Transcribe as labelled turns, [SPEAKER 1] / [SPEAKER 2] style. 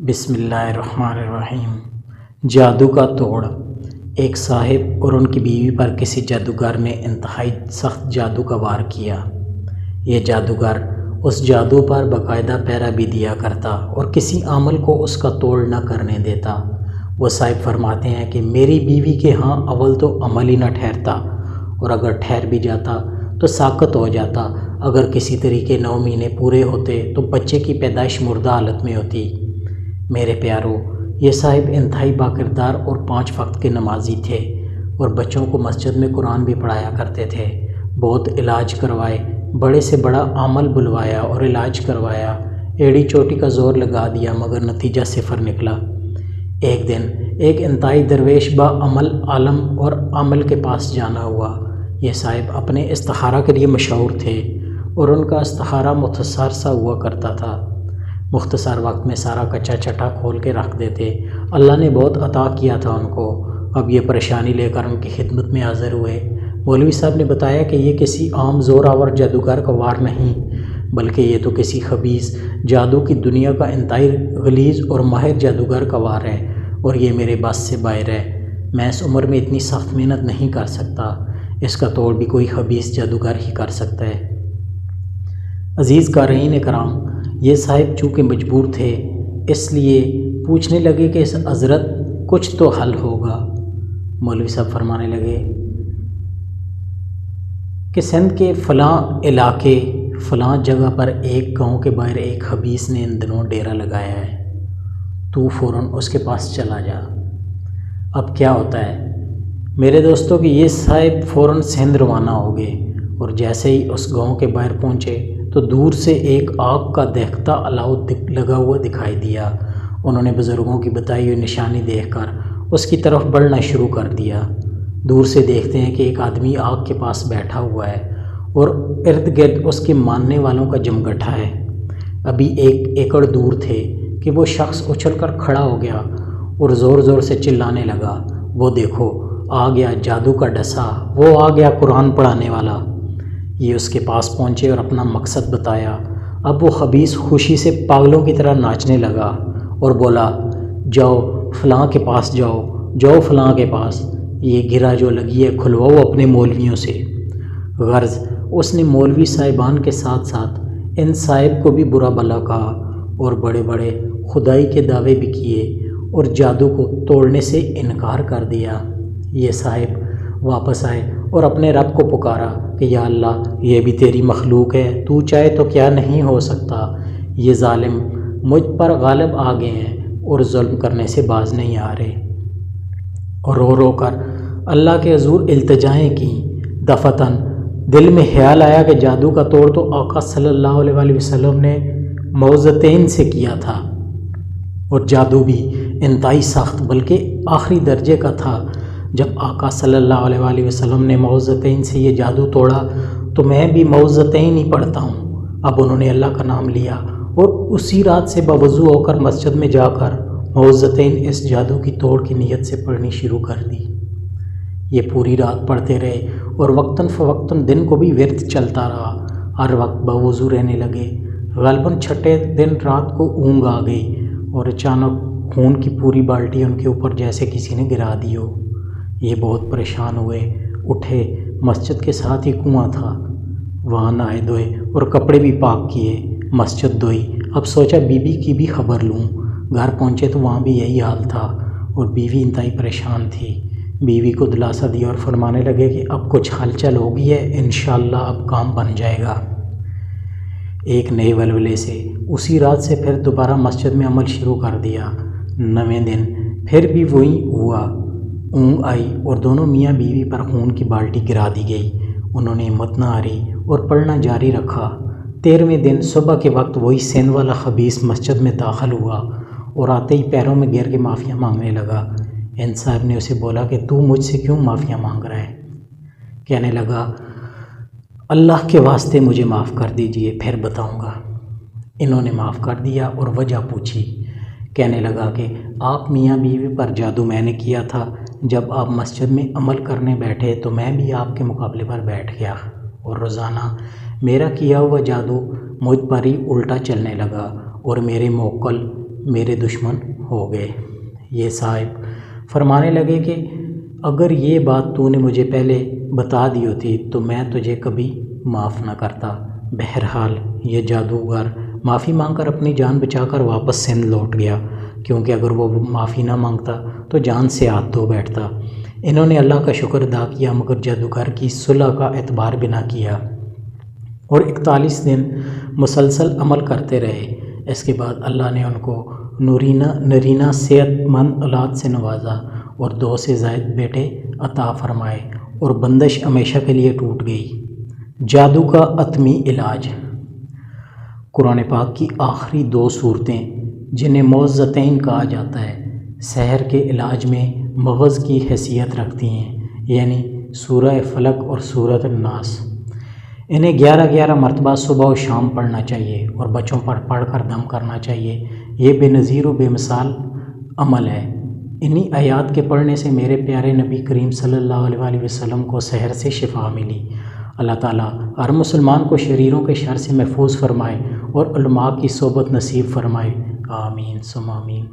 [SPEAKER 1] بسم اللہ الرحمن الرحیم۔ جادو کا توڑ۔ ایک صاحب اور ان کی بیوی پر کسی جادوگر نے انتہائی سخت جادو کا وار کیا۔ یہ جادوگر اس جادو پر باقاعدہ پیرا بھی دیا کرتا اور کسی عمل کو اس کا توڑ نہ کرنے دیتا۔ وہ صاحب فرماتے ہیں کہ میری بیوی کے ہاں اول تو عمل ہی نہ ٹھہرتا، اور اگر ٹھہر بھی جاتا تو ساقط ہو جاتا۔ اگر کسی طریقے 9 مہینے پورے ہوتے تو بچے کی پیدائش مردہ حالت میں ہوتی۔ میرے پیارو، یہ صاحب انتہائی باکردار اور 5 وقت کے نمازی تھے اور بچوں کو مسجد میں قرآن بھی پڑھایا کرتے تھے۔ بہت علاج کروائے، بڑے سے بڑا عامل بلوایا اور علاج کروایا، ایڑی چوٹی کا زور لگا دیا، مگر نتیجہ صفر نکلا۔ ایک دن ایک انتہائی درویش با عمل عالم اور عمل کے پاس جانا ہوا۔ یہ صاحب اپنے استخارہ کے لیے مشہور تھے اور ان کا استخارہ مختصر سا ہوا کرتا تھا۔ مختصر وقت میں سارا کچا چٹا کھول کے رکھ دیتے۔ اللہ نے بہت عطا کیا تھا ان کو۔ اب یہ پریشانی لے کر ان کی خدمت میں حاضر ہوئے۔ مولوی صاحب نے بتایا کہ یہ کسی عام زور آور جادوگر کا وار نہیں، بلکہ یہ تو کسی خبیث جادو کی دنیا کا انتہائی غلیظ اور ماہر جادوگر کا وار ہے، اور یہ میرے بس سے باہر ہے۔ میں اس عمر میں اتنی سخت محنت نہیں کر سکتا۔ اس کا توڑ بھی کوئی خبیث جادوگر ہی کر سکتا ہے۔ عزیز قارئین کرام، یہ صاحب چونکہ مجبور تھے، اس لیے پوچھنے لگے کہ اس حضرت کچھ تو حل ہوگا۔ مولوی صاحب فرمانے لگے کہ سندھ کے فلاں علاقے فلاں جگہ پر ایک گاؤں کے باہر ایک خبیث نے ان دنوں ڈیرا لگایا ہے، تو فوراً اس کے پاس چلا جا۔ اب کیا ہوتا ہے میرے دوستوں کہ یہ صاحب فوراً سندھ روانہ ہو گئے، اور جیسے ہی اس گاؤں کے باہر پہنچے تو دور سے ایک آگ کا دہکتا الاؤ لگا ہوا دکھائی دیا۔ انہوں نے بزرگوں کی بتائی ہوئی نشانی دیکھ کر اس کی طرف بڑھنا شروع کر دیا۔ دور سے دیکھتے ہیں کہ ایک آدمی آگ کے پاس بیٹھا ہوا ہے اور ارد گرد اس کے ماننے والوں کا جمگٹھا ہے۔ ابھی 1 ایکڑ دور تھے کہ وہ شخص اچھل کر کھڑا ہو گیا اور زور زور سے چلانے لگا، وہ دیکھو آ گیا جادو کا ڈسا، وہ آ گیا قرآن پڑھانے والا۔ یہ اس کے پاس پہنچے اور اپنا مقصد بتایا۔ اب وہ خبیث خوشی سے پاگلوں کی طرح ناچنے لگا اور بولا، جاؤ فلاں کے پاس جاؤ، جاؤ فلاں کے پاس، یہ گرہ جو لگی ہے کھلواؤ اپنے مولویوں سے۔ غرض اس نے مولوی صاحبان کے ساتھ ساتھ ان صاحب کو بھی برا بھلا کہا اور بڑے بڑے خدائی کے دعوے بھی کیے اور جادو کو توڑنے سے انکار کر دیا۔ یہ صاحب واپس آئے اور اپنے رب کو پکارا کہ یا اللہ، یہ بھی تیری مخلوق ہے، تو چاہے تو کیا نہیں ہو سکتا۔ یہ ظالم مجھ پر غالب آ گئے ہیں اور ظلم کرنے سے باز نہیں آ رہے۔ اور رو رو کر اللہ کے حضور التجائیں کیں۔ دفتن دل میں خیال آیا کہ جادو کا توڑ تو آقا صلی اللہ علیہ وآلہ وسلم نے معوذتین سے کیا تھا، اور جادو بھی انتہائی سخت بلکہ آخری درجے کا تھا۔ جب آقا صلی اللہ علیہ وآلہ وسلم نے معوذتین سے یہ جادو توڑا تو میں بھی معوذتین ہی پڑھتا ہوں۔ اب انہوں نے اللہ کا نام لیا اور اسی رات سے باوضو ہو کر مسجد میں جا کر معوذتین اس جادو کی توڑ کی نیت سے پڑھنی شروع کر دی۔ یہ پوری رات پڑھتے رہے اور وقتاً فوقتاً دن کو بھی ورد چلتا رہا۔ ہر وقت باوضو رہنے لگے۔ غالباً 6 دن رات کو اونگ آ گئی اور اچانک خون کی پوری بالٹی ان کے اوپر جیسے کسی نے گرا دی ہو۔ یہ بہت پریشان ہوئے، اٹھے، مسجد کے ساتھ ہی کنواں تھا، وہاں نہائے دھوئے اور کپڑے بھی پاک کیے، مسجد دھوئی۔ اب سوچا بیوی کی بھی خبر لوں۔ گھر پہنچے تو وہاں بھی یہی حال تھا اور بیوی انتہائی پریشان تھی۔ بیوی کو دلاسا دیا اور فرمانے لگے کہ اب کچھ ہلچل ہو گئی ہے، انشاءاللہ اب کام بن جائے گا۔ ایک نئے ولولے سے اسی رات سے پھر دوبارہ مسجد میں عمل شروع کر دیا۔ 9ویں دن پھر بھی وہی ہوا۔ اونگ آئی اور دونوں میاں بیوی پر خون کی بالٹی گرا دی گئی۔ انہوں نے ہمت نہ ہاری اور پڑھنا جاری رکھا۔ 13ویں دن صبح کے وقت وہی سندھ والا خبیث مسجد میں داخل ہوا اور آتے ہی پیروں میں گر کے معافیا مانگنے لگا۔ ان صاحب نے اسے بولا کہ تو مجھ سے کیوں معافیا مانگ رہا ہے؟ کہنے لگا، اللہ کے واسطے مجھے معاف کر دیجئے، پھر بتاؤں گا۔ انہوں نے معاف کر دیا اور وجہ پوچھی۔ کہنے لگا کہ آپ میاں بیوی پر جادو میں نے کیا تھا، جب آپ مسجد میں عمل کرنے بیٹھے تو میں بھی آپ کے مقابلے پر بیٹھ گیا اور روزانہ میرا کیا ہوا جادو مجھ پر ہی الٹا چلنے لگا، اور میرے موکل میرے دشمن ہو گئے۔ یہ صاحب فرمانے لگے کہ اگر یہ بات تو نے مجھے پہلے بتا دی ہوتی تو میں تجھے کبھی معاف نہ کرتا۔ بہرحال یہ جادوگر معافی مانگ کر اپنی جان بچا کر واپس سندھ لوٹ گیا، کیونکہ اگر وہ معافی نہ مانگتا تو جان سے ہاتھ دھو بیٹھتا۔ انہوں نے اللہ کا شکر ادا کیا مگر جادوگر کی صلح کا اعتبار بھی نہ کیا اور 41 دن مسلسل عمل کرتے رہے۔ اس کے بعد اللہ نے ان کو نرینہ صحت مند اولاد سے نوازا اور 2 سے زائد بیٹے عطا فرمائے اور بندش ہمیشہ کے لیے ٹوٹ گئی۔ جادو کا حتمی علاج۔ قرآن پاک کی آخری 2 صورتیں جنہیں معوذتین کہا جاتا ہے، سحر کے علاج میں مغز کی حیثیت رکھتی ہیں، یعنی سورہ فلق اور سورۃ الناس۔ انہیں 11 مرتبہ صبح و شام پڑھنا چاہیے اور بچوں پر پڑھ کر دم کرنا چاہیے۔ یہ بے نظیر و بے مثال عمل ہے۔ انہی آیات کے پڑھنے سے میرے پیارے نبی کریم صلی اللہ علیہ وسلم کو سحر سے شفا ملی۔ اللہ تعالیٰ ہر مسلمان کو شریروں کے شر سے محفوظ فرمائے اور علماء کی صحبت نصیب فرمائے۔ آمین ثم آمین۔